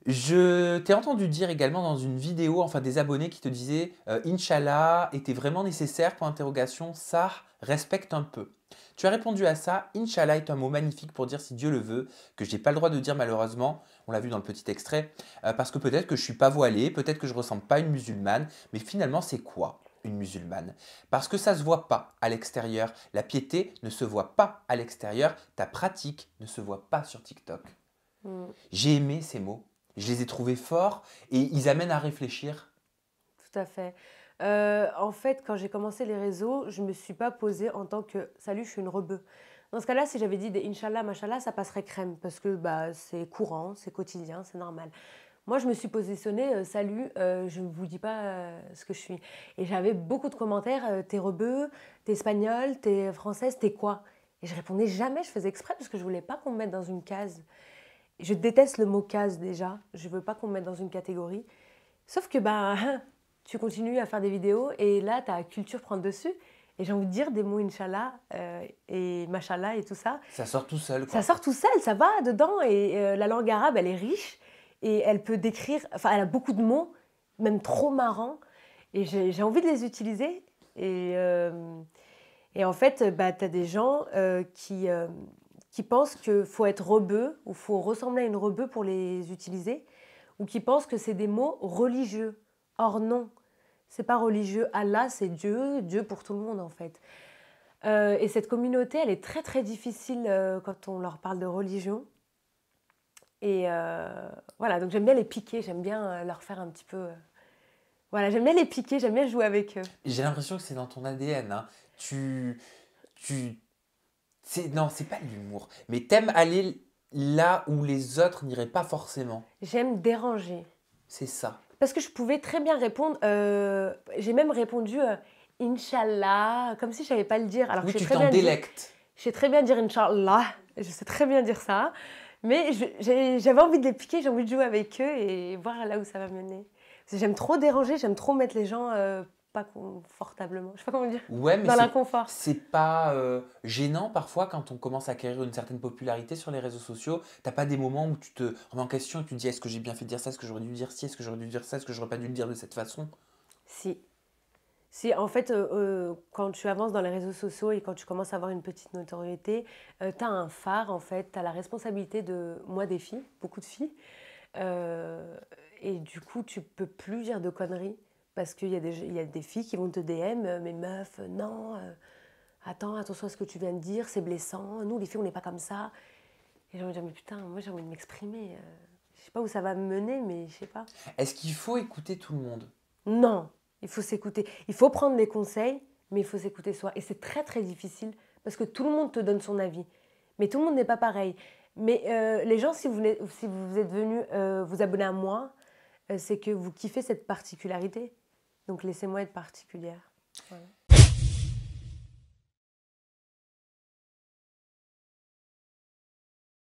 Je t'ai entendu dire également dans une vidéo, enfin des abonnés qui te disaient Inch'Allah était vraiment nécessaire, point d'interrogation, ça respecte un peu. Tu as répondu à ça, Inch'Allah est un mot magnifique pour dire si Dieu le veut, que j'ai pas le droit de dire malheureusement, on l'a vu dans le petit extrait, parce que peut-être que je suis pas voilée, peut-être que je ressemble pas à une musulmane, mais finalement c'est quoi une musulmane? Parce que ça se voit pas à l'extérieur, la piété ne se voit pas à l'extérieur, ta pratique ne se voit pas sur TikTok. Mm, J'ai aimé ces mots. Je les ai trouvés forts et ils amènent à réfléchir. tout à fait. En fait, quand j'ai commencé les réseaux, je me suis pas posée en tant que salut, je suis une rebeu. Dans ce cas-là, si j'avais dit des Inch'Allah, Mashallah, ça passerait crème parce que bah, c'est courant, c'est quotidien, c'est normal. Moi, je me suis positionnée, salut, je ne vous dis pas ce que je suis. Et j'avais beaucoup de commentaires, t'es rebeu, t'es espagnole, t'es française, t'es quoi? Et je répondais jamais, je faisais exprès parce que je voulais pas qu'on me mette dans une case. Je déteste le mot case déjà, je veux pas qu'on me mette dans une catégorie. Sauf que bah, tu continues à faire des vidéos et là, ta culture prend le dessus. Et j'ai envie de dire des mots Inch'Allah et Mashallah et tout ça. Ça sort tout seul, Ça quoi. sort tout seul, ça va dedans. Et la langue arabe, elle est riche et elle peut décrire, enfin, elle a beaucoup de mots, même trop marrants. Et j'ai envie de les utiliser. Et en fait, bah, tu as des gens qui pensent qu'il faut être rebeu ou faut ressembler à une rebeu pour les utiliser, ou qui pensent que c'est des mots religieux. Or non, c'est pas religieux. Allah, c'est Dieu, Dieu pour tout le monde en fait. Et cette communauté, elle est très très difficile quand on leur parle de religion. Et voilà, donc j'aime bien les piquer, j'aime bien leur faire un petit peu. Voilà, j'aime bien les piquer, j'aime bien jouer avec eux. J'ai l'impression que c'est dans ton ADN, hein. Tu, tu, non, c'est pas de l'humour, mais t'aimes aller là où les autres n'iraient pas forcément. J'aime déranger. C'est ça. Parce que je pouvais très bien répondre, j'ai même répondu Inch'Allah, comme si je savais pas le dire. Alors que Oui, tu t'en délectes. je sais très bien dire Inch'Allah, je sais très bien dire ça. Mais j'avais envie de les piquer, j'ai envie de jouer avec eux et voir là où ça va mener. Parce que j'aime trop déranger, j'aime trop mettre les gens pas confortablement, je sais pas comment dire, Ouais, mais dans l'inconfort. c'est pas gênant parfois quand on commence à acquérir une certaine popularité sur les réseaux sociaux. T'as pas des moments où tu te remets en question et tu te dis est-ce que j'ai bien fait de dire ça, est-ce que j'aurais dû dire ci, est-ce que j'aurais dû dire ça, est-ce que j'aurais pas dû le dire de cette façon? Si. Si, en fait, quand tu avances dans les réseaux sociaux et quand tu commences à avoir une petite notoriété, tu as un phare, en fait, tu as la responsabilité de, moi, des filles, beaucoup de filles, euh, et du coup, tu peux plus dire de conneries, parce il y a des filles qui vont te DM, mais meuf, non, attends, attention à ce que tu viens de dire, c'est blessant, nous, les filles, on n'est pas comme ça. Et j'ai envie de dire, mais putain, moi, j'ai envie de m'exprimer. Je sais pas où ça va me mener, mais je sais pas. Est-ce qu'il faut écouter tout le monde? Non, il faut s'écouter. Il faut prendre des conseils, mais il faut s'écouter soi. Et c'est très très difficile parce que tout le monde te donne son avis. Mais tout le monde n'est pas pareil. Mais les gens, si vous êtes venus vous abonner à moi, c'est que vous kiffez cette particularité. Donc laissez-moi être particulière. Voilà.